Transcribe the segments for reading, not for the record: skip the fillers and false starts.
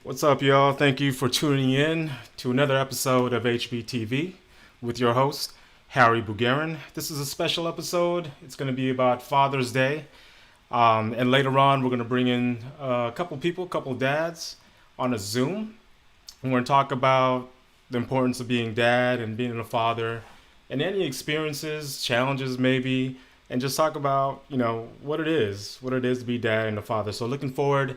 What's up, y'all? Thank you for tuning in to another episode of HBTV with your host, HarryBugarin. This is a special episode. It's going to be about Father's Day. And later on, we're going to bring in a couple people, a couple dads on a Zoom. And we're going to talk about the importance of being dad and being a father and any experiences, challenges maybe, and just talk about, what it is to be dad and a father. So looking forward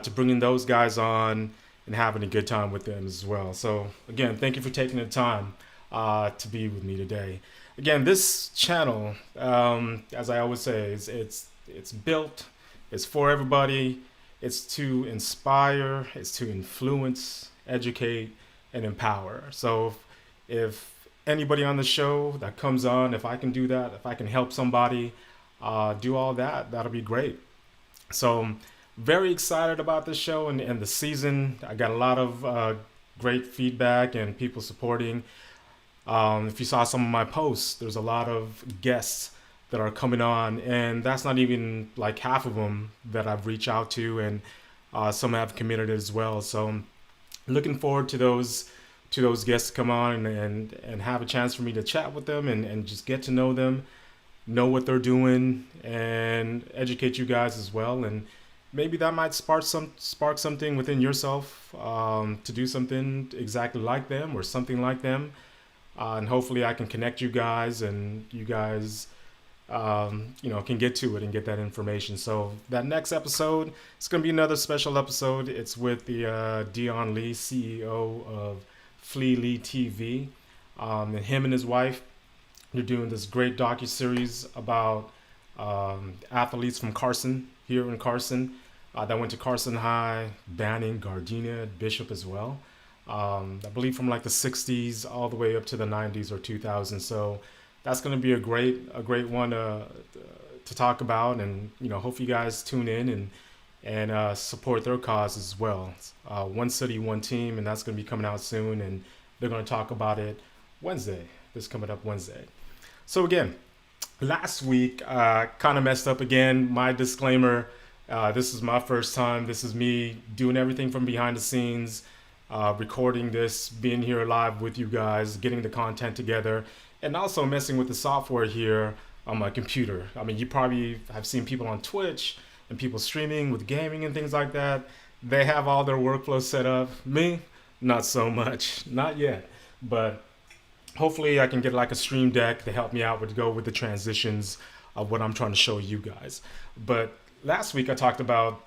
to bringing those guys on and having a good time with them as well. So again, thank you for taking the time to be with me today. Again, this channel, as I always say, it's built, it's for everybody, it's to inspire, it's to influence, educate, and empower. So if anybody on the show that comes on, if I can do that, if I can help somebody do all that, that'll be great. So very excited about this show and the season. I got a lot of great feedback and people supporting. If you saw some of my posts, there's a lot of guests that are coming on, and that's not even like half of them that I've reached out to, and some have committed as well. So looking forward to those guests to come on and have a chance for me to chat with them and just get to know them, know what they're doing, and educate you guys as well. And maybe that might spark something within yourself to do something exactly like them or something like them. And hopefully I can connect you guys, and you guys can get to it and get that information. So that next episode, it's going to be another special episode. It's with the Dion Lee, CEO of Flea Lee TV. And him and his wife, they're doing this great docuseries about athletes from Carson, here in Carson, that went to Carson High, Banning, Gardena, Bishop as well. I believe from like the 60s all the way up to the 90s or 2000s. So that's going to be a great one to talk about, and hope you guys tune in and support their cause as well. One city, one team, and that's going to be coming out soon, and they're going to talk about it this coming up Wednesday. So again, last week kind of messed up again. My disclaimer, this is my first time. This is me doing everything from behind the scenes, recording this, being here live with you guys, getting the content together, and also messing with the software here on my computer. I mean, you probably have seen people on Twitch and people streaming with gaming and things like that. They have all their workflows set up. Me, not so much, not yet. But hopefully I can get like a stream deck to help me out with the transitions of what I'm trying to show you guys. But last week I talked about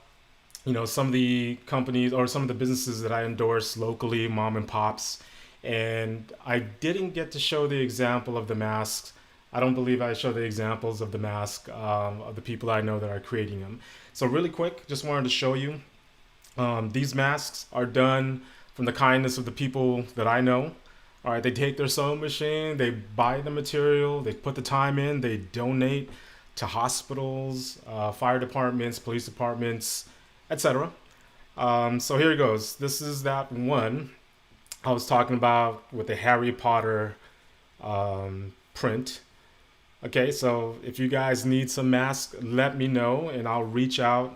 some of the companies or some of the businesses that I endorse locally, mom and pops, and I didn't get to show the example of the masks. I don't believe I showed the examples of the mask of the people I know that are creating them. So really quick, just wanted to show you. These masks are done from the kindness of the people that I know. All right, they take their sewing machine, they buy the material, they put the time in, they donate to hospitals, fire departments, police departments, etc. So here it goes. This is that one I was talking about with the Harry Potter print. Okay, so if you guys need some masks, let me know, and I'll reach out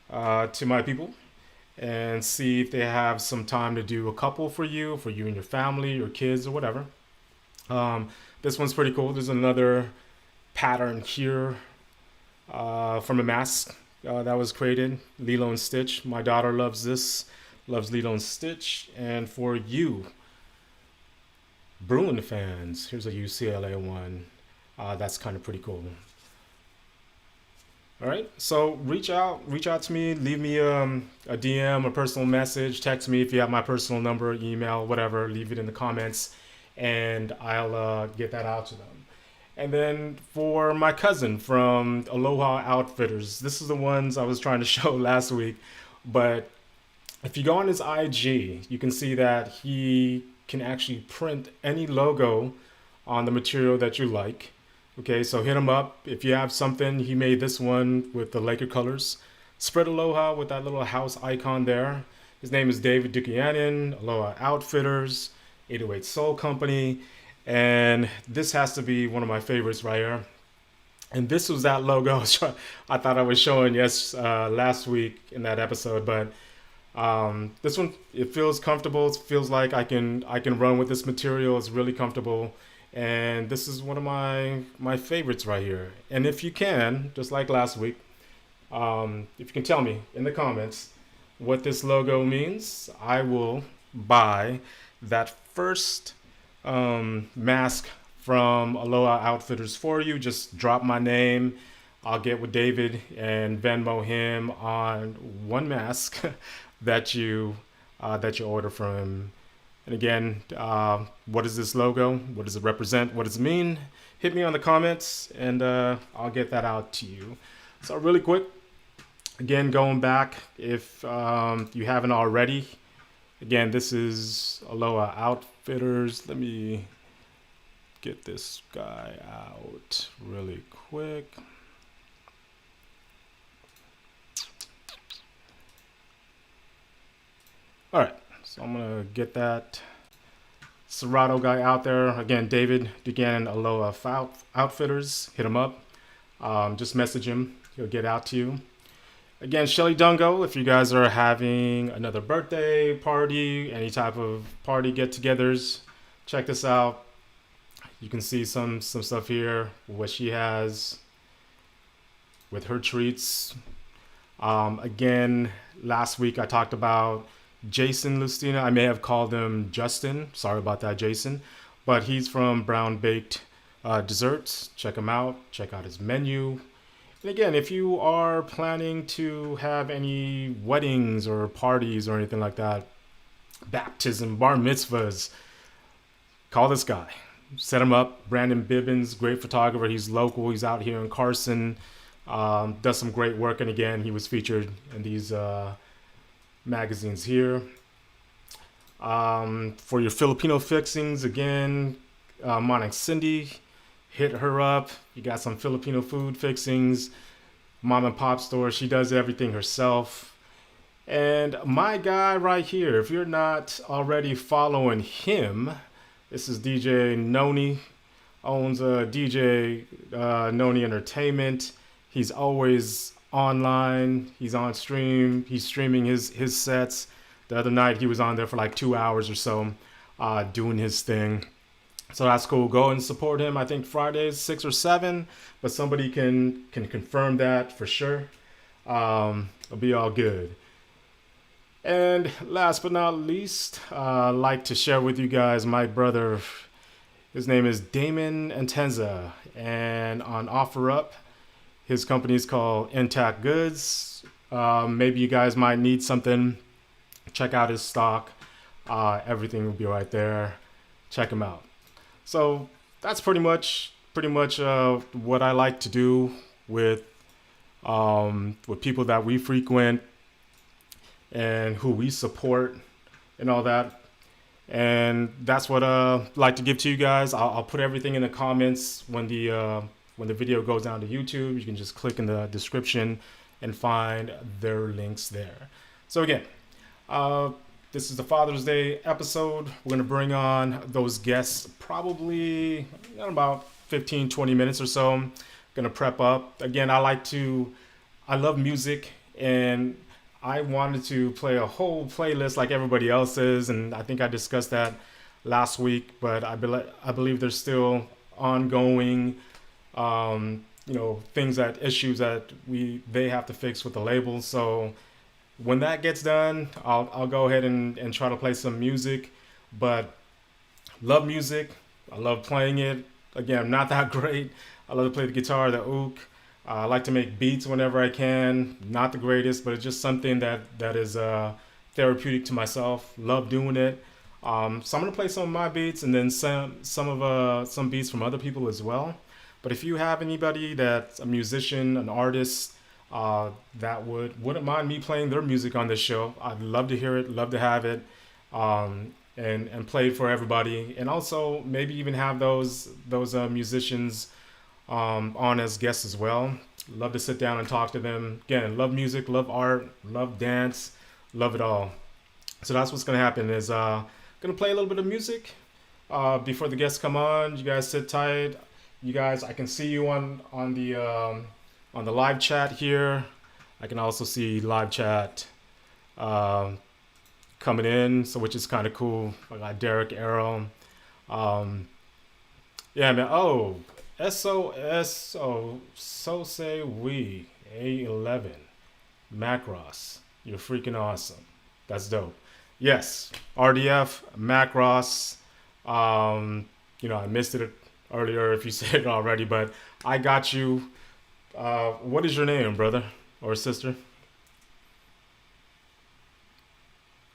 to my people and see if they have some time to do a couple for you and your family, your kids, or whatever. This one's pretty cool. There's another pattern here from a mask that was created, Lilo and Stitch. My daughter loves this, loves Lilo and Stitch. And for you, Bruin fans, here's a UCLA one. That's kind of pretty cool. All right, so reach out to me, leave me a DM, a personal message, text me if you have my personal number, email, whatever, leave it in the comments, and I'll get that out to them. And then for my cousin from Aloha Outfitters, this is the ones I was trying to show last week, but if you go on his IG, you can see that he can actually print any logo on the material that you like. Okay, so hit him up. If you have something, he made this one with the Laker colors. Spread Aloha with that little house icon there. His name is David Dukianin, Aloha Outfitters, 808 Soul Company. And this has to be one of my favorites right here. And this was that logo I thought I was showing last week in that episode. But This one, it feels comfortable. It feels like I can run with this material. It's really comfortable, and this is one of my favorites right here. And if you can, just like last week, if you can tell me in the comments what this logo means, I will buy that first mask from Aloha Outfitters for you. Just drop my name. I'll get with David and Venmo him on one mask that you order from him. And again, what is this logo? What does it represent? What does it mean? Hit me on the comments, and I'll get that out to you. So really quick, again, going back, if you haven't already, again, this is Aloha Outfitters. Let me get this guy out really quick. All right, so I'm gonna get that Serato guy out there. Again, David Dugan, Aloha Outfitters. Hit him up. Just message him. He'll get out to you. Again, Shelly Dungo, if you guys are having another birthday party, any type of party get-togethers, check this out. You can see some stuff here, what she has with her treats. Again, last week I talked about Jason Lustina. I may have called him Justin. Sorry about that, Jason. But he's from Brown Baked Desserts. Check him out. Check out his menu. And again, if you are planning to have any weddings or parties or anything like that, baptism, bar mitzvahs, call this guy. Set him up. Brandon Bibbins, great photographer. He's local. He's out here in Carson. Does some great work. And again, he was featured in these magazines here. For your Filipino fixings, again, Monarch Cindy, hit her up. You got some Filipino food fixings, mom and pop store. She does everything herself. And my guy right here, if you're not already following him, this is DJ Noni, owns DJ Noni Entertainment. He's always online. He's on stream. He's streaming his sets. The other night he was on there for like 2 hours or so, doing his thing. So that's cool. Go and support him. I think Fridays 6 or 7, but somebody can confirm that for sure. It'll be all good. And last but not least, I'd like to share with you guys my brother. His name is Damon Antenza, and on OfferUp, his company is called Intact Goods. Maybe you guys might need something. Check out his stock. Everything will be right there. Check him out. So that's pretty much what I like to do with people that we frequent and who we support and all that. And that's what I like to give to you guys. I'll put everything in the comments when the video goes down to YouTube. You can just click in the description and find their links there. So again, this is the Father's Day episode. We're going to bring on those guests probably in about 15, 20 minutes or so. I'm going to prep up. Again, I love music, and I wanted to play a whole playlist like everybody else is, and I think I discussed that last week, but I believe there's still ongoing issues that they have to fix with the label. So when that gets done, I'll go ahead and try to play some music. But love music. I love playing it. Again, I'm not that great. I love to play the guitar, the ook. I like to make beats whenever I can. Not the greatest, but it's just something that is therapeutic to myself. Love doing it. So I'm gonna play some of my beats and then some beats from other people as well. But if you have anybody that's a musician, an artist, that wouldn't mind me playing their music on this show, I'd love to hear it, love to have it, and play it for everybody. And also maybe even have those musicians on as guests as well. Love to sit down and talk to them. Again, love music, love art, love dance, love it all. So that's what's gonna happen is gonna play a little bit of music before the guests come on. You guys sit tight. You guys, I can see you on the live chat here. I can also see live chat uh, coming in, so which is kind of cool. I got Derek Arrow. Um, yeah, man. Oh, SOS. Oh, so say we. A11. Macross. You're freaking awesome. That's dope. Yes, RDF, Macross. I missed it earlier if you said it already, but I got you. What is your name, brother or sister?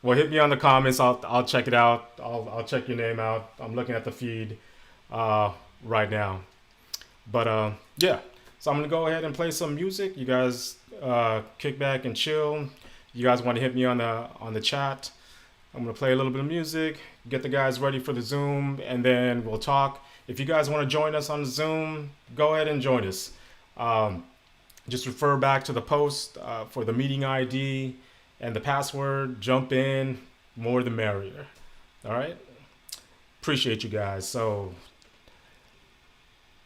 Well, hit me on the comments. I'll check it out. I'll check your name out. I'm looking at the feed uh, right now. But yeah, so I'm gonna go ahead and play some music. You guys kick back and chill. You guys want to hit me on the chat? I'm gonna play a little bit of music, get the guys ready for the Zoom, and then we'll talk. If you guys want to join us on the Zoom, go ahead and join us. Um, just refer back to the post for the meeting ID and the password. Jump in, more the merrier. All right. Appreciate you guys. So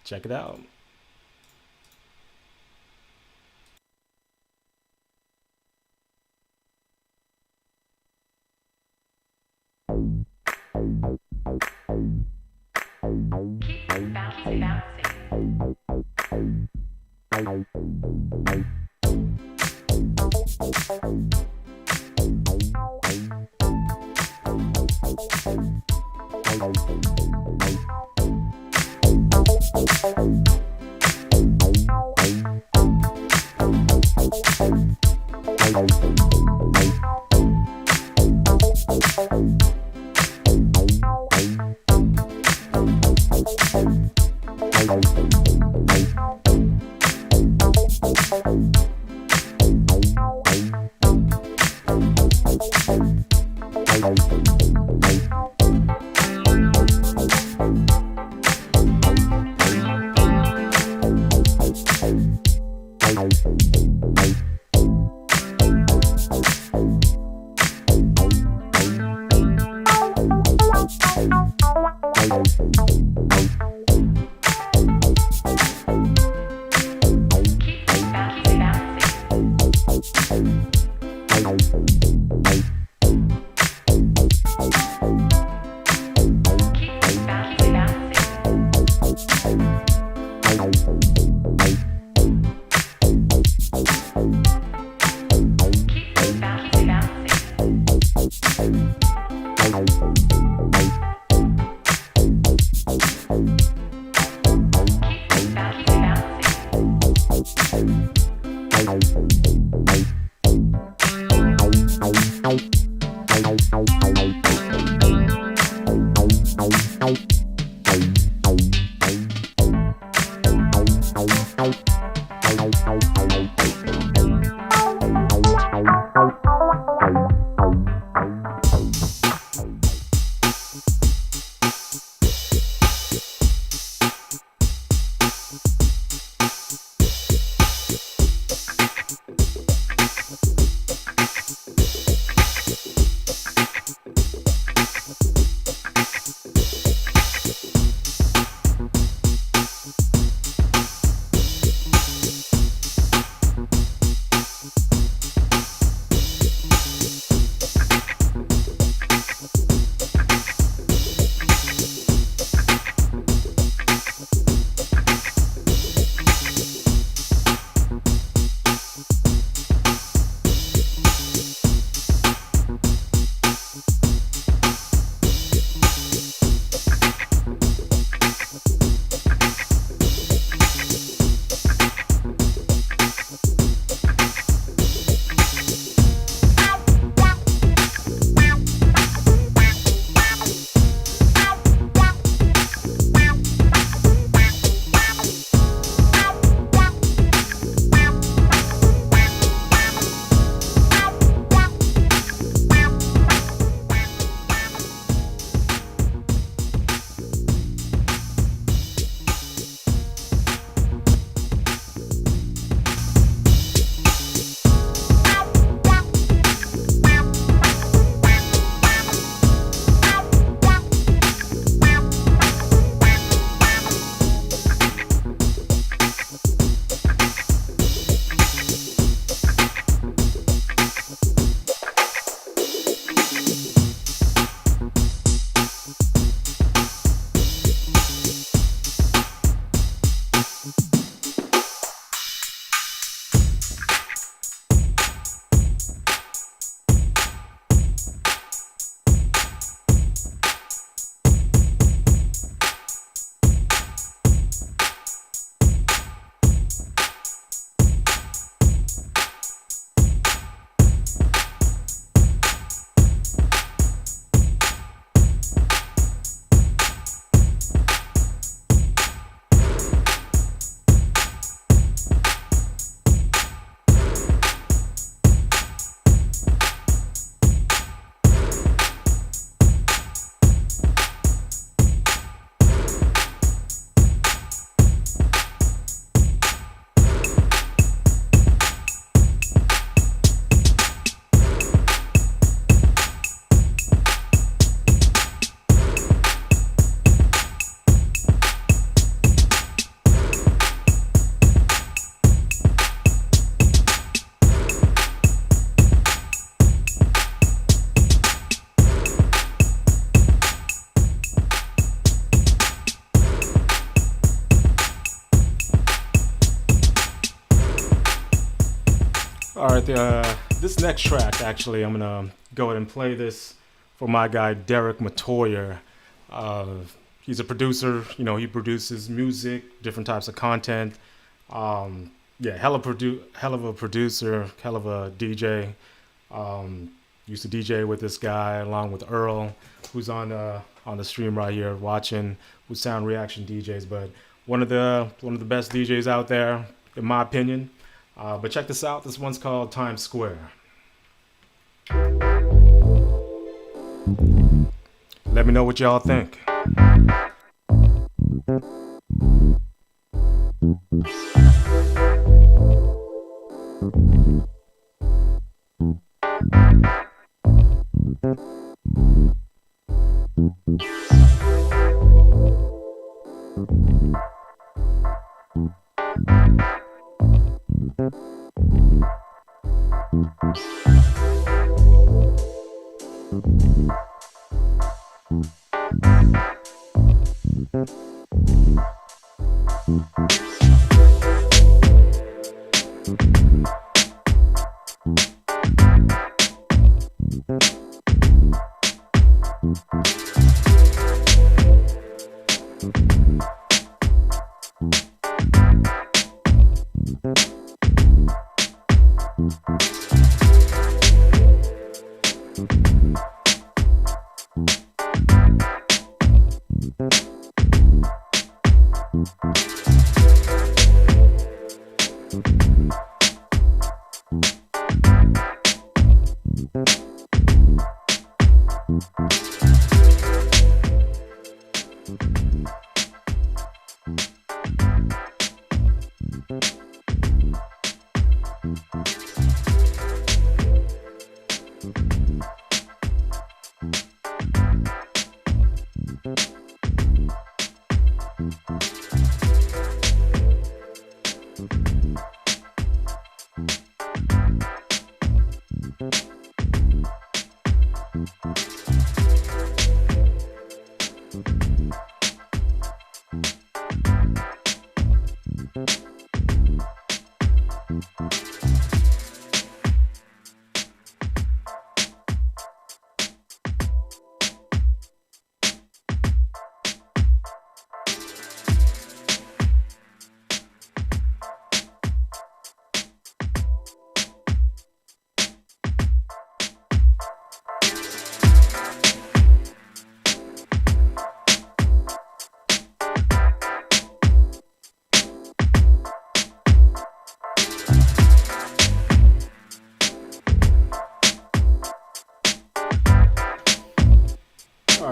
check it out. All right, this next track, actually, I'm gonna go ahead and play this for my guy Derek Matoyer. He's a producer. You know, he produces music, different types of content. Yeah, hell of a producer, hell of a DJ. Used to DJ with this guy along with Earl, who's on the stream right here watching, who's Sound Reaction DJs. But one of the best DJs out there, in my opinion. But check this out. This one's called Times Square. Let me know what y'all think.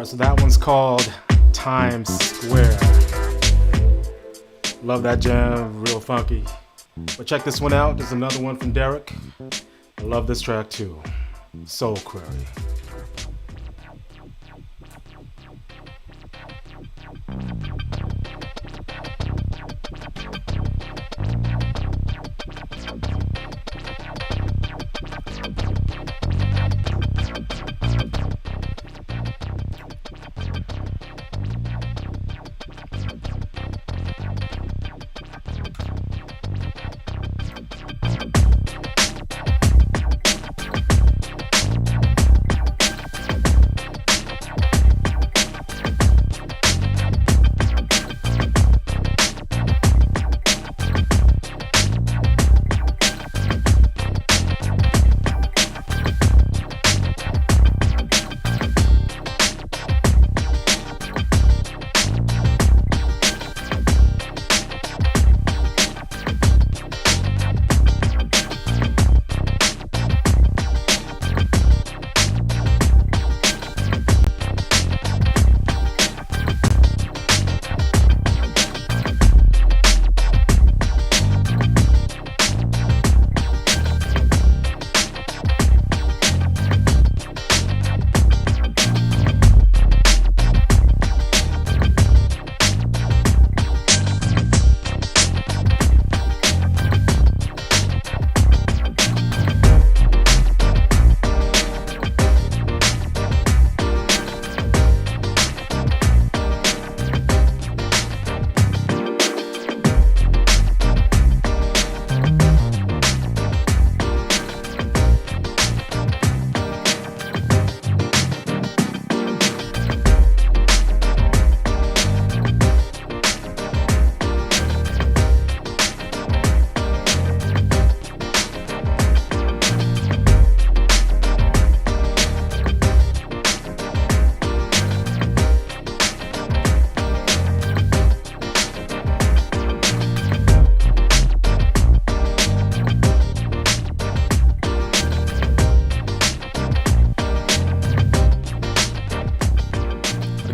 So that one's called Times Square. Love that jam, real funky. But check this one out. There's another one from Derek. I love this track too. Soul Query.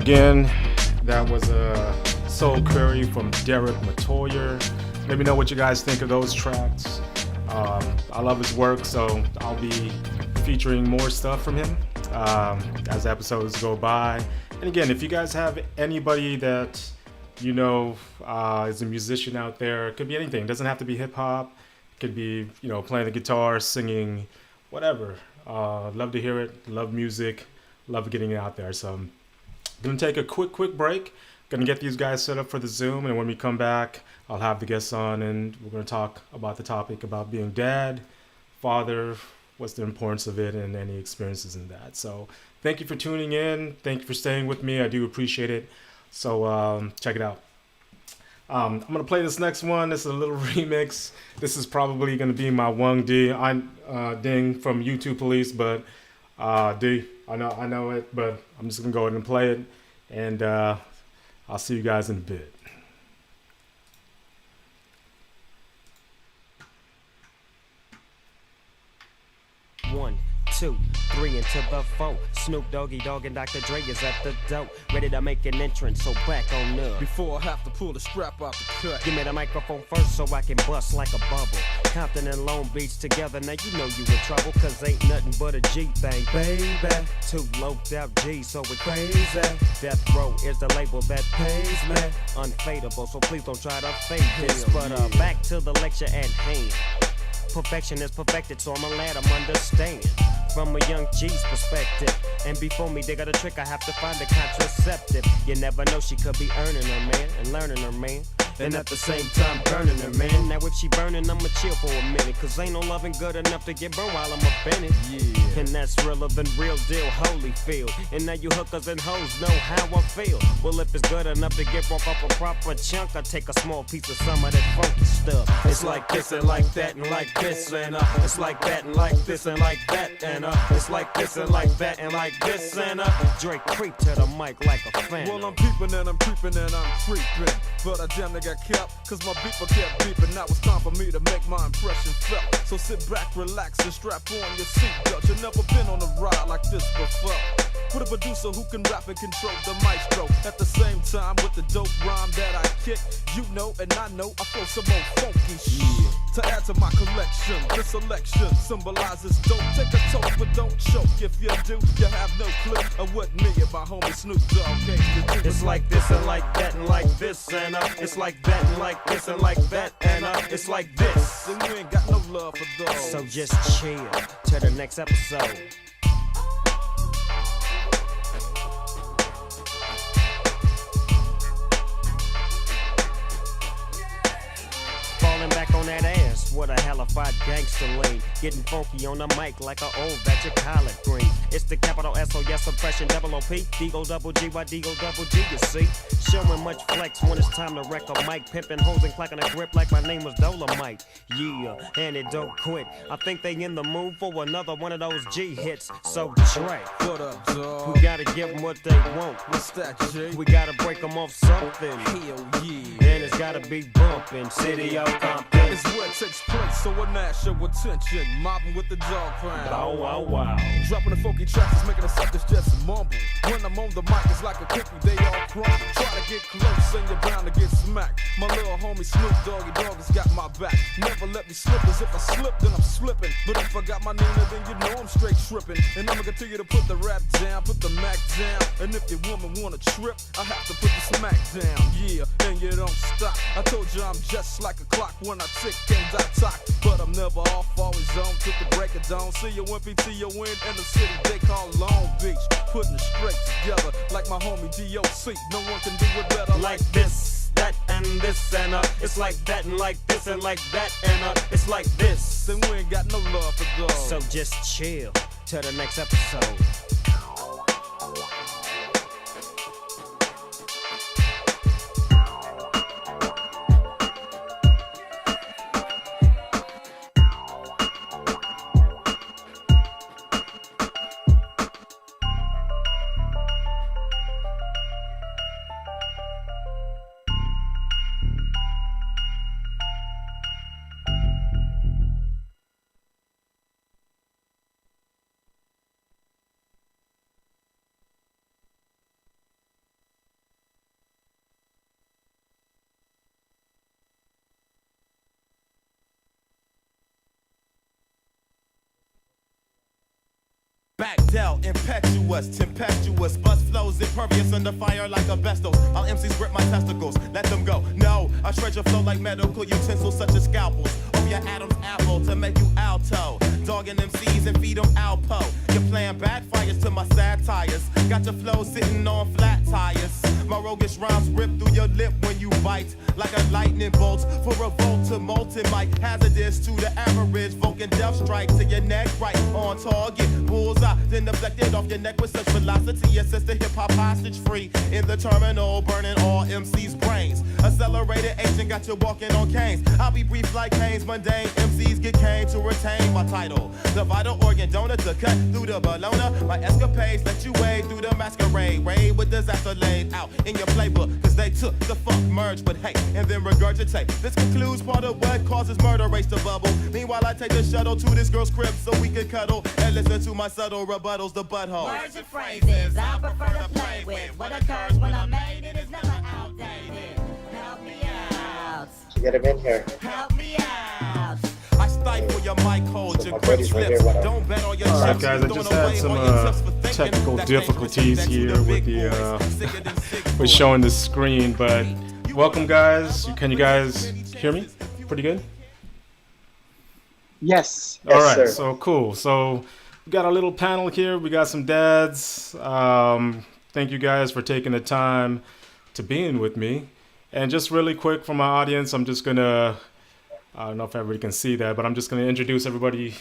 Again, that was a Soul Curry from Derek Matoyer. Let me know what you guys think of those tracks. I love his work, so I'll be featuring more stuff from him as episodes go by. And again, if you guys have anybody that you know is a musician out there, it could be anything. It doesn't have to be hip hop. It could be, you know, playing the guitar, singing, whatever. Love to hear it. Love music. Love getting it out there. So I'm gonna take a quick break. Gonna get these guys set up for the Zoom, and when we come back, I'll have the guests on, and we're gonna talk about the topic about being dad, father, what's the importance of it, and any experiences in that. So thank you for tuning in. Thank you for staying with me. I do appreciate it. So check it out. I'm gonna play this next one. This is a little remix. This is probably gonna be my Wung D. I'm Ding from YouTube Police, but D, I know it, but I'm just gonna go ahead and play it, and I'll see you guys in a bit. 1, 2, 3 into the 4. Snoop Doggy Dogg and Dr. Dre is at the door, ready to make an entrance, so back on up. Before I have to pull the strap out the cut, give me the microphone first so I can bust like a bubble. Compton and Long Beach together, now you know you in trouble, cause ain't nothing but a G thing, baby. Two loped out G's, so we crazy. Death Row is the label that pays me. Unfadable, so please don't try to fake this. But back to the lecture at hand. Perfection is perfected, so I'ma let them understand from a young G's perspective. And before me, they got a trick, I have to find a contraceptive. You never know, she could be earning her man and learning her man, and at the same time burning her man. Now if she burning, I'ma chill for a minute, cause ain't no loving good enough to get burned while I'm up in it. Yeah. And that's realer than real deal, Holyfield. And now you hookers and hoes know how I feel. Well, if it's good enough to get broke off a proper chunk, I take a small piece of some of that funky stuff. It's like this and like that and like this and it's like that and like this and like that and it's like this and like that and like this and Drake creep to the mic like a fan. Well, I'm peeping and I'm creeping and I'm creeping, but I damn near got kept, cause my beeper kept beeping. Now it's time for me to make my impression felt. So sit back, relax, and strap on your seatbelt. You've never been on a ride like this before, with a producer who can rap and control the maestro. At the same time, with the dope rhyme that I kick, you know and I know I flow some more funky shit. To add to my collection, this selection symbolizes dope. Take a toke, but don't choke. If you do, you have no clue of what me and my homie Snoop Dogg came to do. It's like this and like that and like this and it's like that and like this and like that and it's like this. And we ain't got no love for those. So just chill till the next episode. Falling back on that ass, what a hellified gangster lean. Getting funky on the mic like an old batch of collard green. It's the capital S-O-S oppression, double O-P, D-O-double-G-Y, D-O-double-G, you see. Showing much flex when it's time to wreck a mic. Pimping hoes and clacking a grip like my name was Dolomite. Yeah, and it don't quit. I think they in the mood for another one of those G hits. So Dre, what up, dog? we gotta give them what they want. What's that, G? We gotta break them off something. Hell yeah. And it's gotta be bumping. City of Compton. It's where it takes place, so I gnash your attention. Mobbing with the dog pound. Wow, wow, wow. Dropping the funky tracks is making the suckers just mumble. When I'm on the mic, it's like a cookie, they all crumble. Try to get close and you're bound to get smacked. My little homie Snoop Doggy Dogg has got my back. Never let me slip, as if I slip, then I'm slipping. But if I got my Nina, then you know I'm straight tripping. And I'ma continue to put the rap down, put the Mac down. And if your woman wanna trip, I have to put the smack down. Yeah, and you don't stop. I told you I'm just like a clock when I tick and I talk. But I'm never off, always on till the break of dawn. See you when PTO in the city they call Long Beach. Putting it straight together like my homie D.O.C. No one can do it better like this, that, and this, and it's like that, and like this, and like that, and it's like this. Then we ain't got no love for those. So just chill till the next episode. Adele, impetuous, tempestuous, bust flows impervious under fire like a besto. All MCs grip my testicles, let them go. No, I treasure flow like medical utensils such as scalpels. Over your Adam's apple to make you alto. Dogging MCs and feed them Alpo. You're playing backfires to my satires. Got your flow sitting on flat tires. My roguish rhymes rip through your lip when you bite like a lightning bolt. For a volt to molten mic, hazardous to the average. Vulcan death strike to your neck, right on target. Bullseye, then deflected off your neck with such velocity. It sets the hip hop hostage free in the terminal, burning all MCs' brains. Accelerated agent got you walking on canes. I'll be brief like Haynes, mundane MCs get cane to retain my title. The vital organ donor to cut through the balloner. My escapades let you wade through the masquerade. Raid with disaster laid out in your playbook, cause they took the fuck merge with hate and then regurgitate. This concludes part of what causes murder race to bubble. Meanwhile I take the shuttle to this girl's crib so we can cuddle and listen to my subtle rebuttals, the butthole. Words and phrases I prefer to play with. What occurs when I'm made it is never outdated. Help me out. To get him in here. Help me out. I stifle your mic holes, So your my grip buddy's right slips. here, what up? Don't bet on your All right, chips. guys, I just had some technical difficulties here with the with showing the screen, but welcome, guys. Can you guys hear me? Pretty good. Yes. All right, sir. so cool. So we got a little panel here. We got some dads. Thank you guys for taking the time to being with me. And just really quick for my audience, I'm just gonna, I don't know if everybody can see that, but I'm just gonna introduce everybody.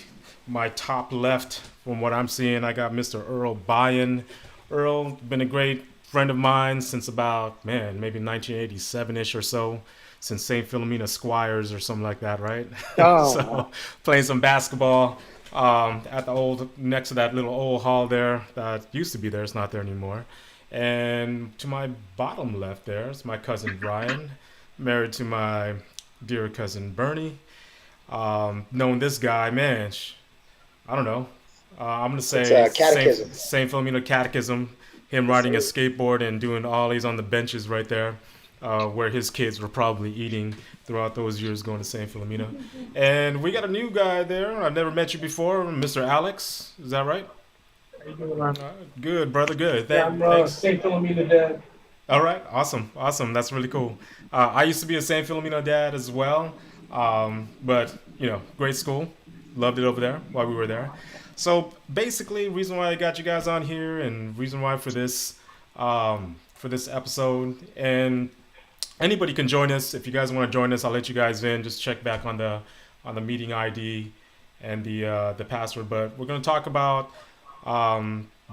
My top left, from what I'm seeing, I got Mr. Earl Byen. Earl, been a great friend of mine since about, maybe 1987-ish or so, since St. Philomena Squires or something like that, right? Oh. So playing some basketball at the old, next to that little old hall there that used to be there. It's not there anymore. And to my bottom left there is my cousin Brian, married to my dear cousin Bernie. Knowing this guy, man, I don't know. I'm going to say catechism. St. Philomena Catechism, him riding a skateboard and doing ollies on the benches right there, where his kids were probably eating throughout those years going to St. Philomena. And we got a new guy there. I've never met you before, Mr. Alex. Is that right? How you doing, man? Good, brother, good. I'm Thanks. St. Philomena dad. All right, awesome. That's really cool. I used to be a St. Philomena dad as well, but great school. Loved it over there while we were there. So basically, reason why I got you guys on here, and reason why for this episode, and anybody can join us. If you guys want to join us, I'll let you guys in. Just check back on the meeting ID and the password. But we're going to talk about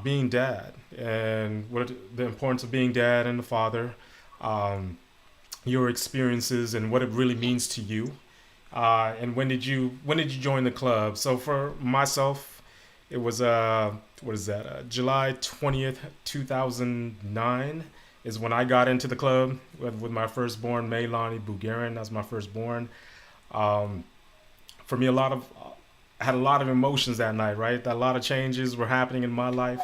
being dad and what the importance of being dad and a father, your experiences and what it really means to you, and when did you join the club? So for myself, it was July 20th, 2009 is when I got into the club with my firstborn, Maylani Bugarin. That's my firstborn. For me, I had a lot of emotions that night, right? A lot of changes were happening in my life,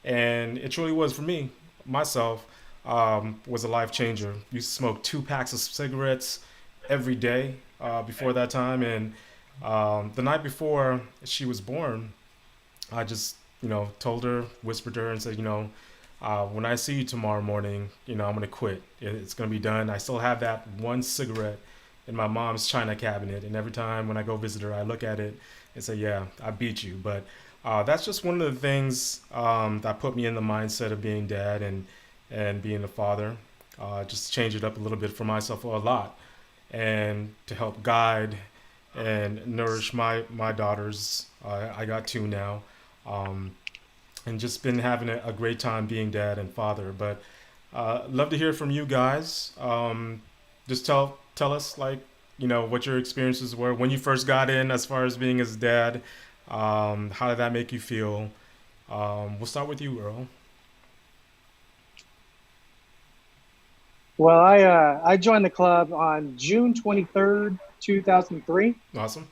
and it truly was for me, myself, was a life changer. Used to smoke 2 packs of cigarettes every day before that time, and the night before she was born, I just, told her, whispered to her, and said, when I see you tomorrow morning, I'm gonna quit. It's gonna be done. I still have that one cigarette in my mom's china cabinet, and every time when I go visit her, I look at it and say, yeah, I beat you. But that's just one of the things that put me in the mindset of being dad and being a father. Just change it up a little bit for myself, a lot, and to help guide and nourish my daughters. I got 2 now, and just been having a great time being dad and father. But love to hear from you guys. Just tell us, what your experiences were when you first got in, as far as being his dad. How did that make you feel? We'll start with you, Earl. Well, I joined the club on June 23rd, 2003. Awesome.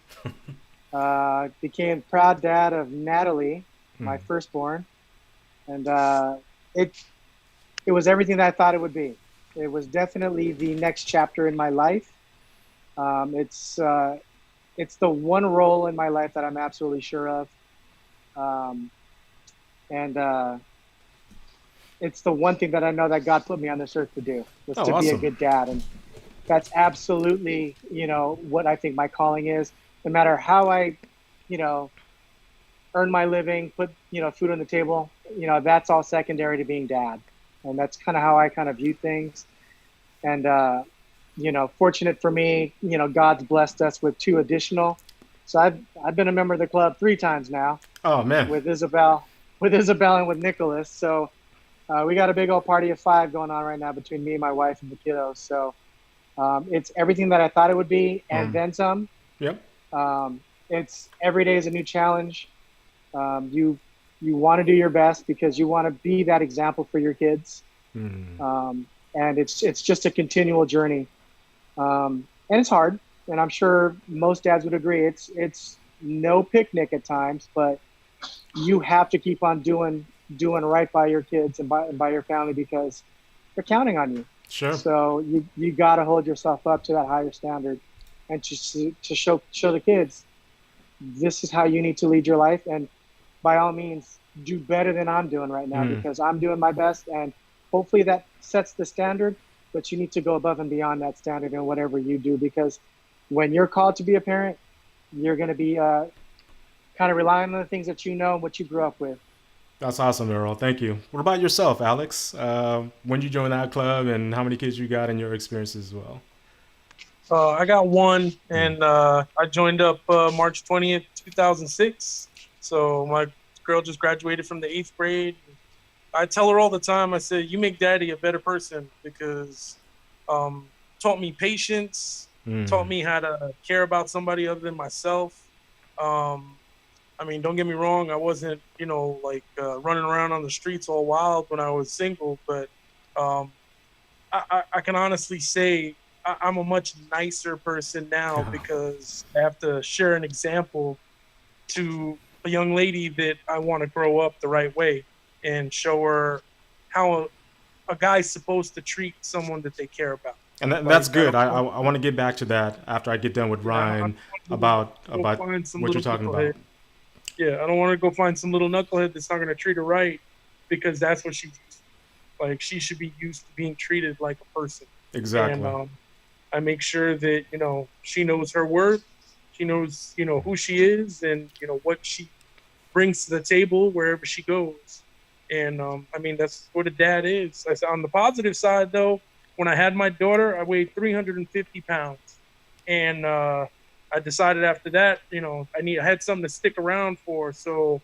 Became proud dad of Natalie, my firstborn, and it was everything that I thought it would be. It was definitely the next chapter in my life. It's the one role in my life that I'm absolutely sure of. and it's the one thing that I know that God put me on this earth to do, was Oh, to be a awesome. good dad. And that's absolutely, what I think my calling is. No matter how I, you know, earn my living, put, food on the table, that's all secondary to being dad. And that's kind of how I kind of view things. And, fortunate for me, God's blessed us with 2 additional. So I've been a member of the club 3 times now, Oh man. with Isabel, and with Nicholas. So we got a big old party of 5 going on right now between me, my wife, and the kiddos. So it's everything that I thought it would be, and then some. Yep. It's every day is a new challenge. You want to do your best because you want to be that example for your kids. And it's just a continual journey. And it's hard. And I'm sure most dads would agree. It's no picnic at times, but you have to keep on doing right by your kids and by your family, because they're counting on you. Sure. So you got to hold yourself up to that higher standard, and to show the kids, this is how you need to lead your life. And by all means, do better than I'm doing right now, because I'm doing my best, and hopefully that sets the standard, but you need to go above and beyond that standard in whatever you do, because when you're called to be a parent, you're going to be kind of relying on the things that you know and what you grew up with. That's awesome, Earl. Thank you. What about yourself, Alex? When did you join that club, and how many kids you got in your experiences as well? I got 1, and I joined up March 20th, 2006. So my girl just graduated from the 8th grade. I tell her all the time, I said, you make daddy a better person, because taught me patience, taught me how to care about somebody other than myself. I mean, don't get me wrong, I wasn't, running around on the streets all wild when I was single, but I can honestly say I'm a much nicer person now, because I have to share an example to a young lady that I want to grow up the right way and show her how a guy's supposed to treat someone that they care about. And that's good. I want to get back to that after I get done with Ryan about what you're talking about. Yeah, I don't want to go find some little knucklehead that's not going to treat her right, because that's what she's like. She should be used to being treated like a person. Exactly. And I make sure that, she knows her worth. She knows, who she is, and, what she brings to the table wherever she goes. And, that's what a dad is. On the positive side, though, when I had my daughter, I weighed 350 pounds. And I decided after that, I had something to stick around for. So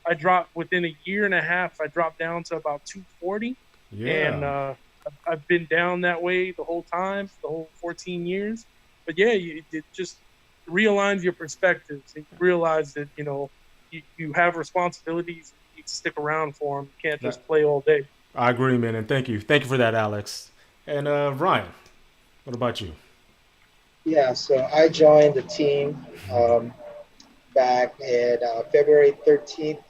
I dropped within a year and a half. I dropped down to about 240. Yeah. And I've been down that way the whole time, the whole 14 years. But yeah, it just realigns your perspectives. And you realize that, you have responsibilities. You need to stick around for them. You can't just play all day. I agree, man. And thank you. Thank you for that, Alex. And Ryan, what about you? Yeah, so I joined the team back in February 13th,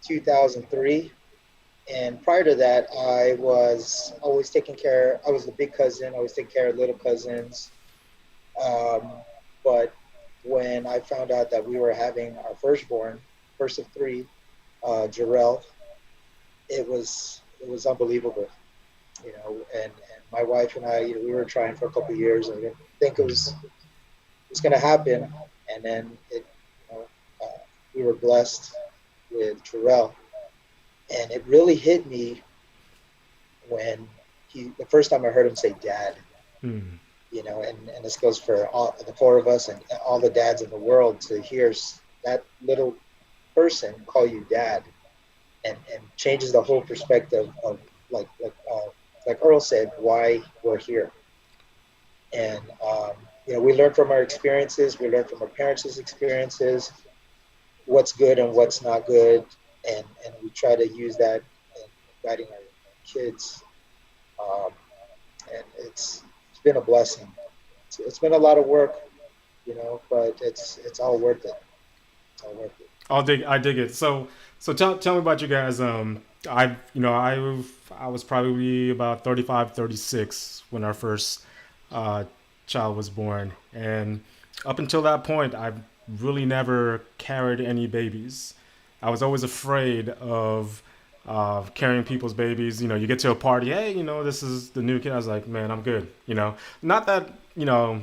2003. And prior to that, I was always I was the big cousin, always taking care of little cousins. But when I found out that we were having our firstborn, first of 3, Jarrell, it was unbelievable, and my wife and I, we were trying for a couple of years, and I didn't think it was going to happen. And then we were blessed with Jarrell. And it really hit me when the first time I heard him say dad, and this goes for all the 4 of us and all the dads in the world, to hear that little person call you dad, and changes the whole perspective of like Earl said, why we're here. And, we learn from our experiences, we learn from our parents' experiences, what's good and what's not good. And we try to use that in guiding our kids. And it's been a blessing. It's been a lot of work, but it's all worth it. It's all worth it. I dig it. So tell me about you guys. I was probably about 35, 36 when our first child was born. And up until that point, I've really never carried any babies. I was always afraid of carrying people's babies. You know, you get to a party, hey, you know, this is the new kid. I was like, man, I'm good. You know, not that, you know,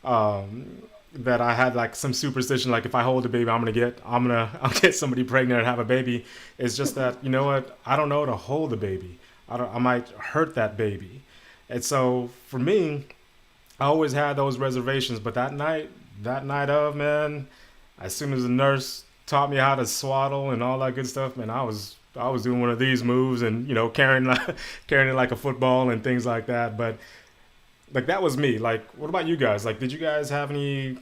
that I had like some superstition, like if I hold a baby, I'll get somebody pregnant and have a baby. It's just that, you know what, I don't know how to hold a baby. I might hurt that baby. And so for me, I always had those reservations. But that night of, man, as soon as the nurse taught me how to swaddle and all that good stuff, man, I was doing one of these moves and, you know, carrying it like a football and things like that. But like that was me. Like, what about you guys? Like, did you guys have any?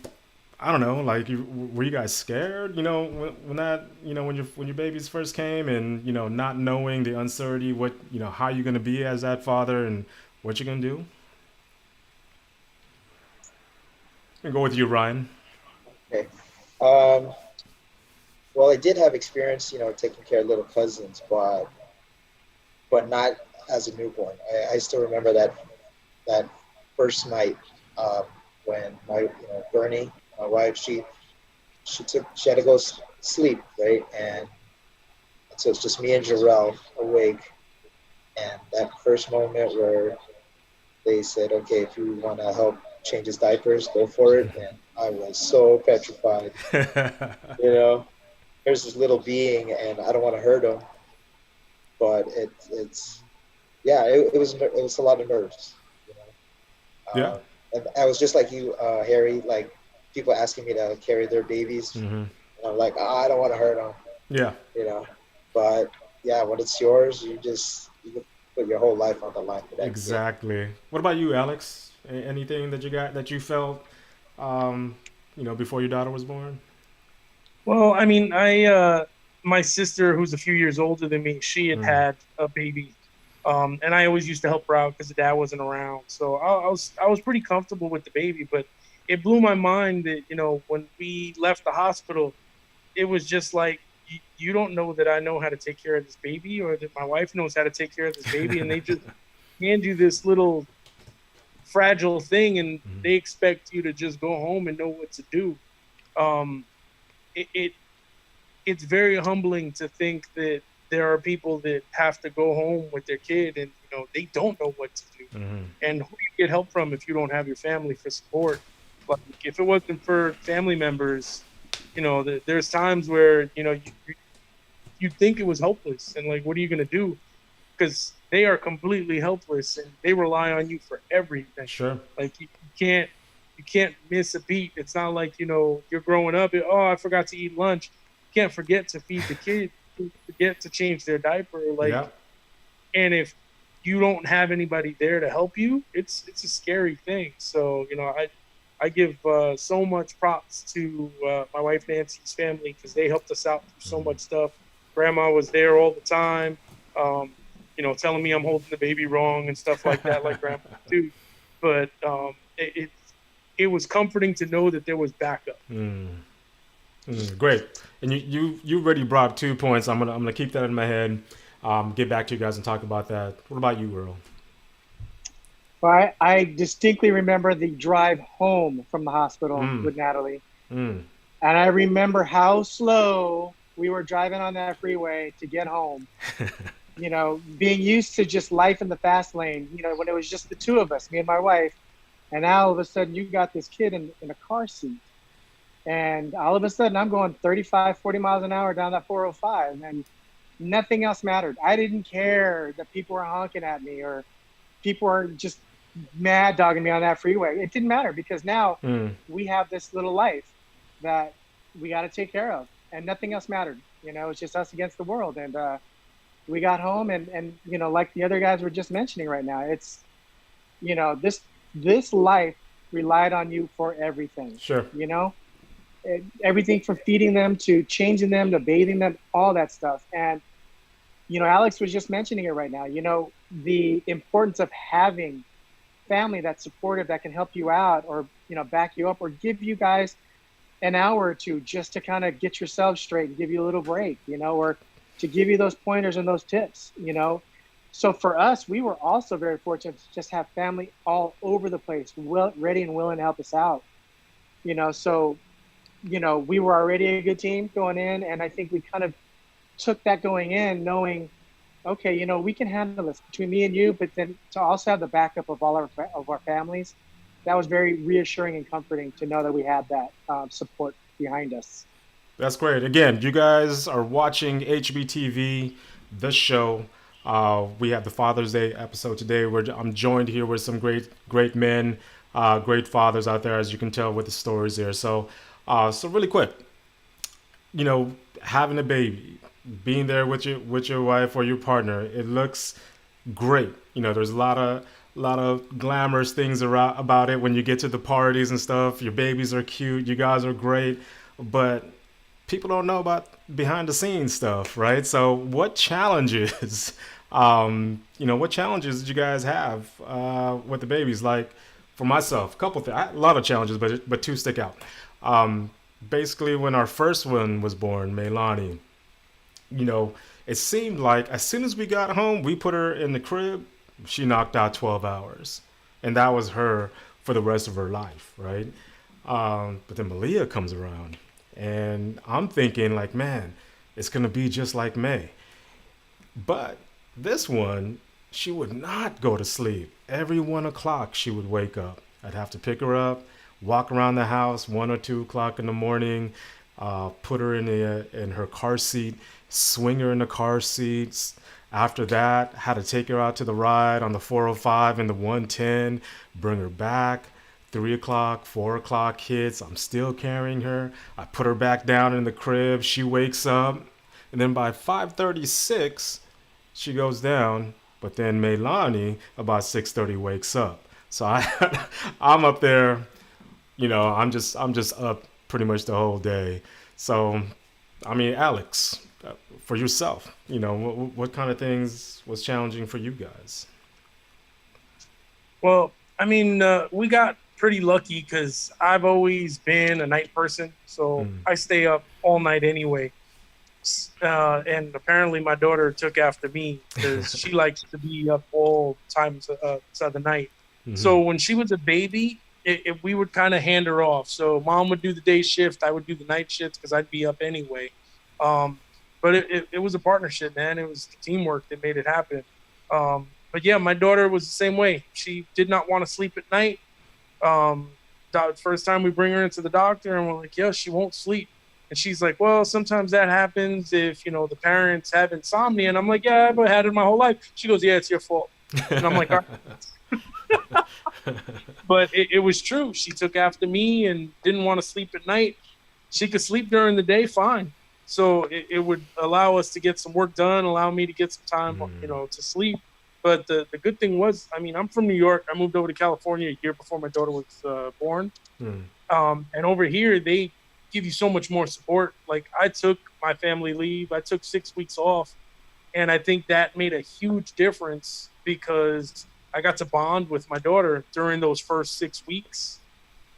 I don't know. Like, were you guys scared? You know, when your babies first came, and you know, not knowing the uncertainty, what you know, how you're gonna be as that father, and what you're gonna do. And go with you, Ryan. Okay. Well, I did have experience, you know, taking care of little cousins, but not as a newborn. I still remember that first night when Bernie, my wife, she had to go sleep, right? And so it's just me and Jarrell awake. And that first moment where they said, okay, if you want to help change his diapers, go for it. And I was so petrified. You know, there's this little being and I don't want to hurt him. But it was a lot of nerves. You know? Yeah. And I was just like you, Harry, like people asking me to carry their babies. Mm-hmm. And I'm like, I don't want to hurt them. Yeah. You know, but yeah, when it's yours, you put your whole life on the line for that. Exactly. What about you, Alex? Anything that you felt, you know, before your daughter was born? Well, I mean, my sister, who's a few years older than me, she had a baby, and I always used to help her out because the dad wasn't around. So I was pretty comfortable with the baby, but it blew my mind that, you know, when we left the hospital, it was just like, you don't know that I know how to take care of this baby, or that my wife knows how to take care of this baby, and they just hand you this little fragile thing, and they expect you to just go home and know what to do. It's very humbling to think that there are people that have to go home with their kid and, you know, they don't know what to do. And who do you get help from if you don't have your family for support? Like, if it wasn't for family members, you know, there's times where, you know, you think it was hopeless, and like, what are you going to do? Because they are completely helpless and they rely on you for everything. Sure. Like, you can't miss a beat. It's not like, you know, you're growing up, I forgot to eat lunch. You can't forget to feed the kid, forget to change their diaper. Like, and if you don't have anybody there to help you, it's a scary thing. So, you know, I give so much props to my wife Nancy's family, because they helped us out through so much stuff. Grandma was there all the time, you know, telling me I'm holding the baby wrong and stuff like that, like Grandma too. But it was comforting to know that there was backup. Great. And you already brought 2 points. I'm gonna keep that in my head. Get back to you guys and talk about that. What about you, Earl? Well, I distinctly remember the drive home from the hospital with Natalie. And I remember how slow we were driving on that freeway to get home. You know, being used to just life in the fast lane, you know, when it was just the two of us, me and my wife. And now all of a sudden you got this kid in a car seat. And all of a sudden I'm going 35, 40 miles an hour down that 405, and nothing else mattered. I didn't care that people were honking at me or people were just mad dogging me on that freeway. It didn't matter, because now we have this little life that we got to take care of, and nothing else mattered. You know, it's just us against the world. And we got home, and you know, like the other guys were just mentioning right now, it's, you know, this life relied on you for everything. Sure. You know, everything from feeding them to changing them to bathing them, all that stuff. And, you know, Alex was just mentioning it right now, you know, the importance of having family that's supportive, that can help you out, or, you know, back you up, or give you guys an hour or two just to kind of get yourself straight and give you a little break, you know, or to give you those pointers and those tips, you know. So for us, we were also very fortunate to just have family all over the place, ready and willing to help us out, you know. So, you know, we were already a good team going in, and I think we kind of took that going in knowing okay, we can handle this between me and you, but then to also have the backup of all of our families, that was very reassuring and comforting to know that we had that support behind us. That's great. Again, you guys are watching HBTV, the show. We have the Father's Day episode today. I'm joined here with some great men, great fathers out there, as you can tell with the stories there. So really quick, having a baby, being there with your wife or your partner, it looks great. There's a lot of glamorous things about it when you get to the parties and stuff. Your babies are cute, you guys are great, but people don't know about behind the scenes stuff, right? So what challenges, what challenges did you guys have with the babies? Like for myself, a lot of challenges, but two stick out. Basically, when our first one was born, Melani, it seemed like as soon as we got home, we put her in the crib, she knocked out 12 hours. And that was her for the rest of her life, right? But then Malia comes around. And I'm thinking like, man, it's going to be just like May. But this one, she would not go to sleep. Every 1 o'clock, she would wake up. I'd have to pick her up, walk around the house 1 or 2 o'clock in the morning, put her in her car seat, swing her in the car seats. After that, had to take her out to the ride on the 405 and the 110, bring her back. 3 o'clock, 4 o'clock hits, I'm still carrying her. I put her back down in the crib, she wakes up, and then by 5:36, she goes down, but then Melani, about 6:30, wakes up. So I'm up there, I'm just up pretty much the whole day. So, Alex, for yourself, what kind of things was challenging for you guys? Well, we got pretty lucky because I've always been a night person, so I stay up all night anyway. And apparently my daughter took after me because she likes to be up all times of the night. Mm-hmm. So when she was a baby, we would kind of hand her off. So mom would do the day shift, I would do the night shift because I'd be up anyway. But it was a partnership, man. It was teamwork that made it happen. But yeah, my daughter was the same way. She did not want to sleep at night. First time we bring her into the doctor and we're like, yeah, she won't sleep. And she's like, well, sometimes that happens if, the parents have insomnia. And I'm like, yeah, I've had it my whole life. She goes, yeah, it's your fault. And I'm like, all right. But it was true. She took after me and didn't want to sleep at night. She could sleep during the day, fine. So it would allow us to get some work done, allow me to get some time, to sleep. But the good thing was, I'm from New York. I moved over to California a year before my daughter was born. And over here, they give you so much more support. Like I took my family leave. I took 6 weeks off. And I think that made a huge difference because I got to bond with my daughter during those first 6 weeks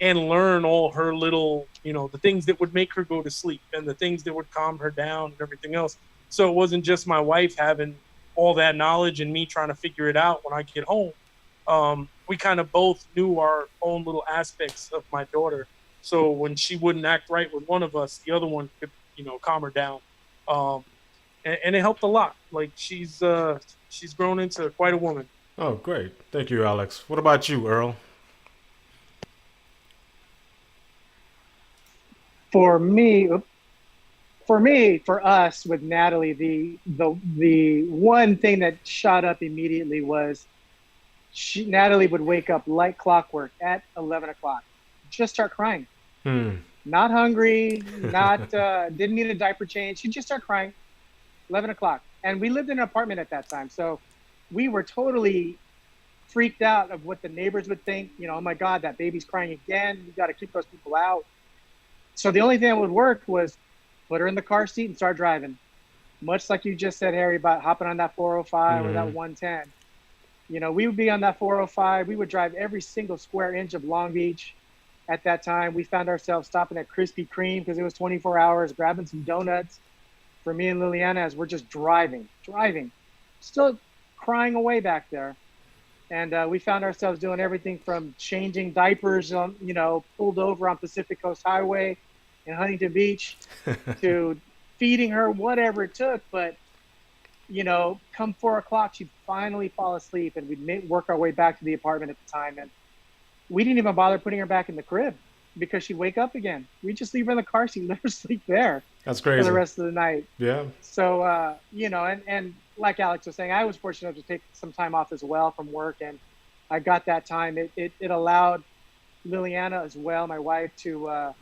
and learn all her little, the things that would make her go to sleep and the things that would calm her down and everything else. So it wasn't just my wife having all that knowledge and me trying to figure it out when I get home. We kind of both knew our own little aspects of my daughter. So when she wouldn't act right with one of us, the other one could, calm her down. And it helped a lot. Like she's grown into quite a woman. Oh, great. Thank you, Alex. What about you, Earl? For us with Natalie, the one thing that shot up immediately was Natalie would wake up like clockwork at 11 o'clock, just start crying. Not hungry, didn't need a diaper change. She'd just start crying, 11 o'clock. And we lived in an apartment at that time. So we were totally freaked out of what the neighbors would think. Oh my God, that baby's crying again. We got to keep those people out. So the only thing that would work was put her in the car seat and start driving. Much like you just said, Harry, about hopping on that 405 or that 110. We would be on that 405. We would drive every single square inch of Long Beach. At that time, we found ourselves stopping at Krispy Kreme because it was 24 hours, grabbing some donuts for me and Liliana as we're just driving, still crying away back there. And we found ourselves doing everything from changing diapers, pulled over on Pacific Coast Highway in Huntington Beach to feeding her, whatever it took. But come 4 o'clock, she'd finally fall asleep, and we'd work our way back to the apartment at the time, and we didn't even bother putting her back in the crib because she'd wake up again. We just leave her in the car seat, let her sleep there. That's crazy. For the rest of the night. Yeah. So, and like Alex was saying, I was fortunate enough to take some time off as well from work, and I got that time. It allowed Liliana as well, my wife, to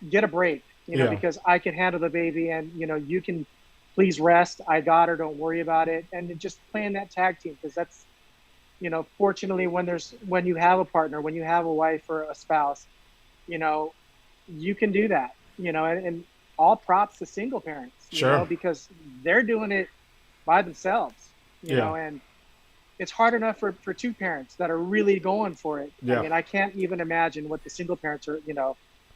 get a break, because I can handle the baby, and you can please rest. I got her. Don't worry about it. And just playing that tag team, because that's, fortunately, when you have a partner, when you have a wife or a spouse, you can do that. And all props to single parents, Sure. because they're doing it by themselves, and it's hard enough for two parents that are really going for it. Yeah. I mean, I can't even imagine what the single parents are,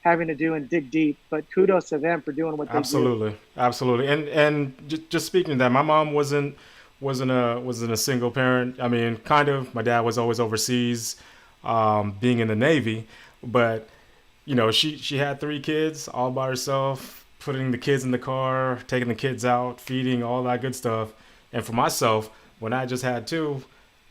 having to do and dig deep, but kudos to them for doing what they do. Absolutely. And just speaking of that, my mom wasn't a single parent. I mean, kind of. My dad was always overseas, being in the Navy, but she had 3 kids all by herself, putting the kids in the car, taking the kids out, feeding, all that good stuff. And for myself, when I just had 2,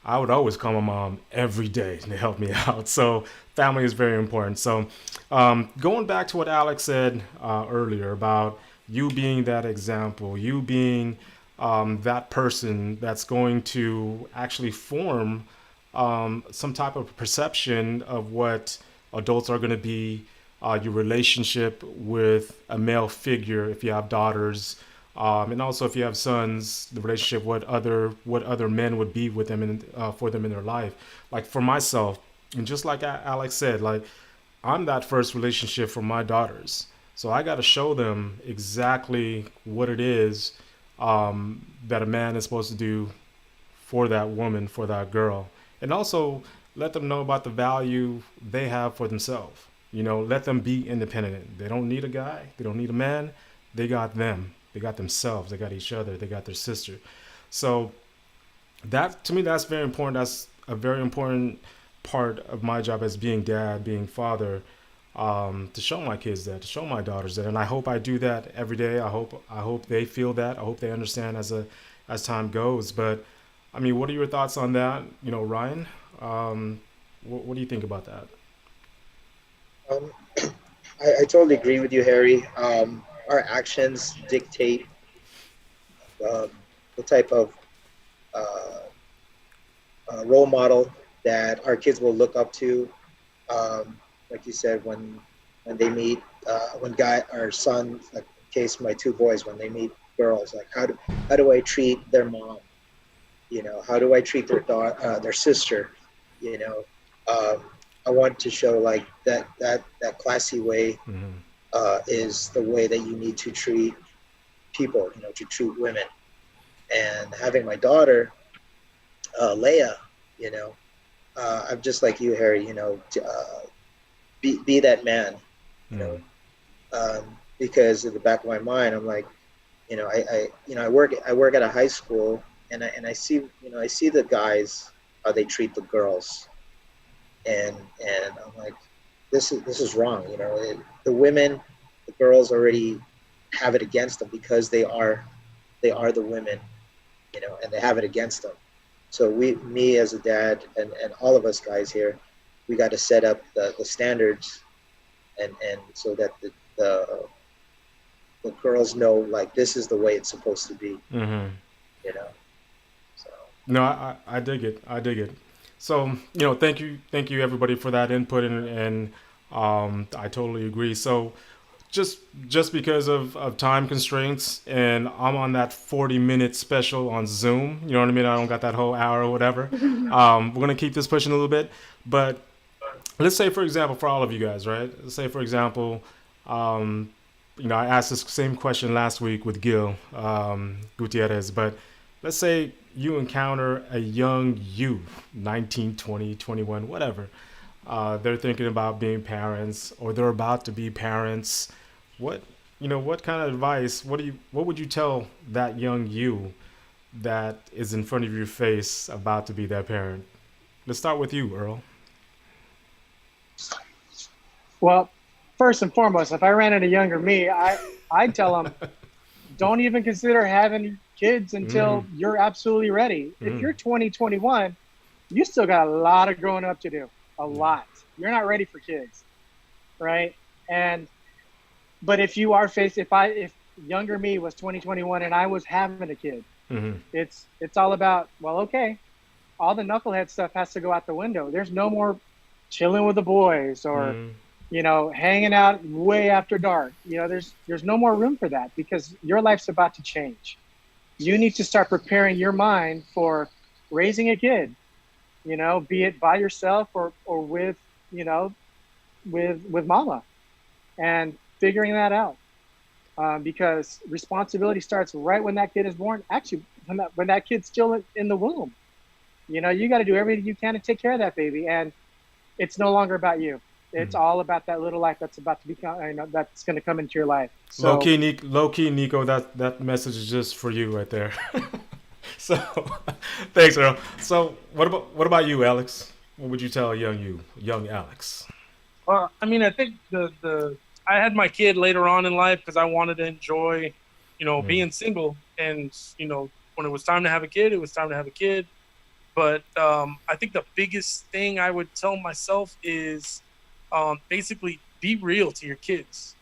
I would always call my mom every day to help me out. So family is very important. So going back to what Alex said earlier about you being that example, you being that person that's going to actually form some type of perception of what adults are going to be, your relationship with a male figure if you have daughters, and also if you have sons, the relationship what other men would be with them and for them in their life. Like for myself, and just like Alex said, like I'm that first relationship for my daughters, so I got to show them exactly what it is that a man is supposed to do for that woman, for that girl, and also let them know about the value they have for themselves. Let them be independent. They don't need a guy. They don't need a man. They got them. They got themselves. They got each other. They got their sister. So that, to me, that's very important. That's a very important part of my job as being dad, being father, to show my kids that, to show my daughters that. And I hope I do that every day. I hope they feel that. I hope they understand as time goes. But I mean, what are your thoughts on that? Ryan, what do you think about that? I totally agree with you, Harry. Our actions dictate the type of role model that our kids will look up to. Like you said, when they meet, our sons, like in case my 2 boys, when they meet girls, like how do I treat their mom? How do I treat their sister? I want to show like that classy way is the way that you need to treat people, to treat women. And having my daughter, Leia, I'm just like you, Harry, be that man, because in the back of my mind, I'm like, I work at a high school, and I see the guys, how they treat the girls. And I'm like, this is wrong. The women, the girls already have it against them because they are the women, and they have it against them. So me as a dad, and all of us guys here, we got to set up the standards, and so that the girls know, like, this is the way it's supposed to be. So no, I dig it. So, thank you everybody for that input, and I totally agree. So just because of time constraints, and I'm on that 40-minute special on Zoom, you know what I mean? I don't got that whole hour or whatever. We're going to keep this pushing a little bit, but let's say, for example, for all of you guys, right? Let's say, for example, I asked this same question last week with Gil Gutierrez, but let's say you encounter a young you, 19, 20, 21, whatever. They're thinking about being parents, or they're about to be parents. What kind of advice, what would you tell that young you that is in front of your face about to be that parent? Let's start with you, Earl. Well, first and foremost, if I ran into younger me, I'd tell them, don't even consider having kids until you're absolutely ready. If you're 20, 21, you still got a lot of growing up to do. A lot. You're not ready for kids, right? But if you are if younger me was 20, 21 and I was having a kid, it's all about, well, okay, all the knucklehead stuff has to go out the window. There's no more chilling with the boys or hanging out way after dark. There's no more room for that because your life's about to change. You need to start preparing your mind for raising a kid, be it by yourself or with mama, and figuring that out. Because responsibility starts right when that kid is born. Actually, when that kid's still in the womb, you got to do everything you can to take care of that baby. And it's no longer about you. It's all about that little life that's about to become, that's going to come into your life. So, low key, Nico, that message is just for you right there. So, thanks, Earl. So, what about you, Alex? What would you tell young Alex? Well, I mean, I think I had my kid later on in life because I wanted to enjoy, being single. And, when it was time to have a kid, it was time to have a kid. But I think the biggest thing I would tell myself is basically be real to your kids.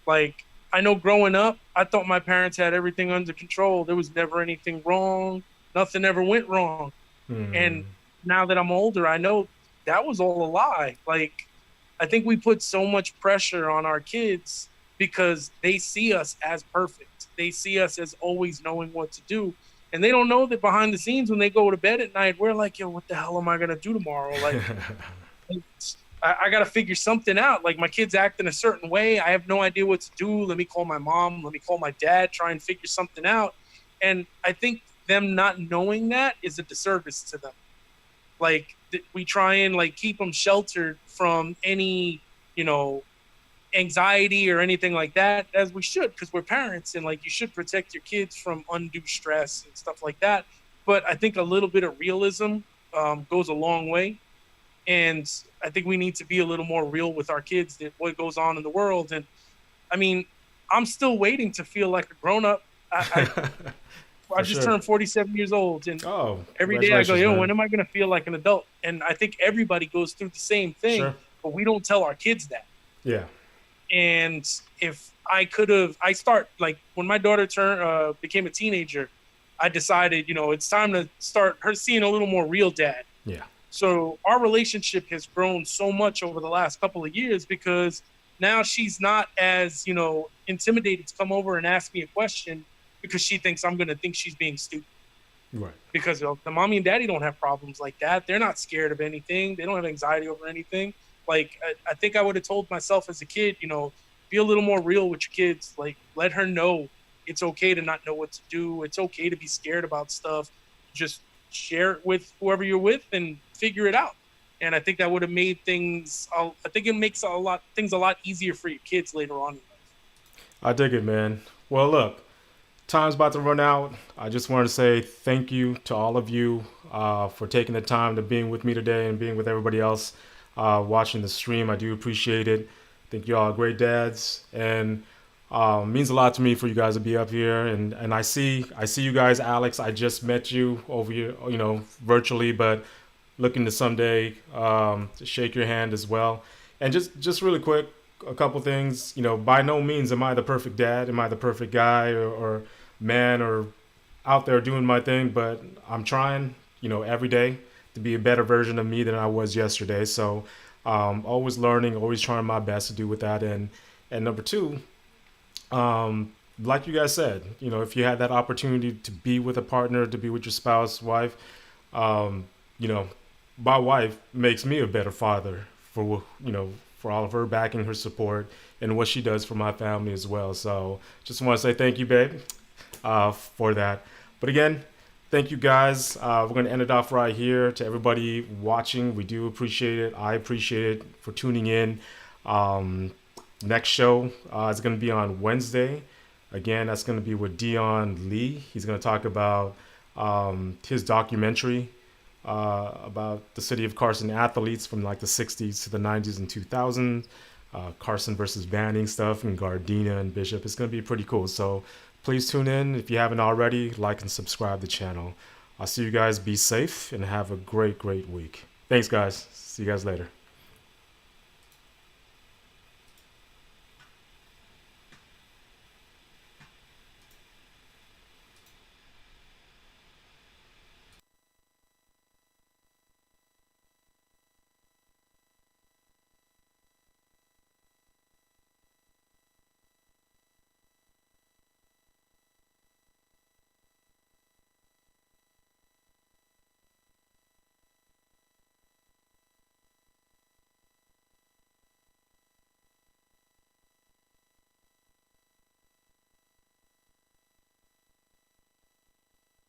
Like, I know growing up, I thought my parents had everything under control. There was never anything wrong. Nothing ever went wrong. And now that I'm older, I know that was all a lie. Like, I think we put so much pressure on our kids because they see us as perfect. They see us as always knowing what to do. And they don't know that behind the scenes when they go to bed at night, we're like, yo, what the hell am I going to do tomorrow? Like, I got to figure something out. Like, my kid's acting a certain way. I have no idea what to do. Let me call my mom. Let me call my dad, try and figure something out. And I think them not knowing that is a disservice to them. Like, we try and, like, keep them sheltered from any, anxiety or anything like that, as we should, because we're parents, and, like, you should protect your kids from undue stress and stuff like that. But I think a little bit of realism goes a long way. And I think we need to be a little more real with our kids than what goes on in the world. And I mean, I'm still waiting to feel like a grown up. I just turned 47 years old, and every day I go, yo, when am I going to feel like an adult? And I think everybody goes through the same thing, but we don't tell our kids that. Yeah. And if I start, like, when my daughter became a teenager, I decided, it's time to start her seeing a little more real dad. Yeah. So our relationship has grown so much over the last couple of years because now she's not as, intimidated to come over and ask me a question because she thinks I'm going to think she's being stupid. Right. Because the mommy and daddy don't have problems like that. They're not scared of anything. They don't have anxiety over anything. Like, I think I would have told myself as a kid, be a little more real with your kids. Like, let her know it's okay to not know what to do. It's okay to be scared about stuff. Just share it with whoever you're with and figure it out. And I think that would have made things, I think it makes things a lot easier for your kids later on in life. I dig it, man. Well, look, time's about to run out. I just wanted to say thank you to all of you for taking the time to being with me today and being with everybody else watching the stream. I do appreciate it. I think you all are great dads, and means a lot to me for you guys to be up here. And I see you guys, Alex. I just met you over here, virtually, but looking to someday to shake your hand as well. And just really quick, a couple things. By no means am I the perfect dad. Am I the perfect guy or man or out there doing my thing? But I'm trying, every day to be a better version of me than I was yesterday. So always learning, always trying my best to do with that. And number two, like you guys said, if you had that opportunity to be with a partner, to be with your spouse, wife, my wife makes me a better father for all of her backing, her support, and what she does for my family as well. So just want to say thank you, babe, for that. But again, thank you guys. We're going to end it off right here. To everybody watching, we do appreciate it. I appreciate it for tuning in. Next show is going to be on Wednesday. Again, that's going to be with Dion Lee. He's going to talk about his documentary about the city of Carson athletes from like the 60s to the 90s and 2000s. Carson versus Banning stuff and Gardena and Bishop. It's going to be pretty cool. So Please tune in. If you haven't already, like and subscribe to the channel. I'll see you guys. Be safe and have a great week. Thanks, guys. See you guys later.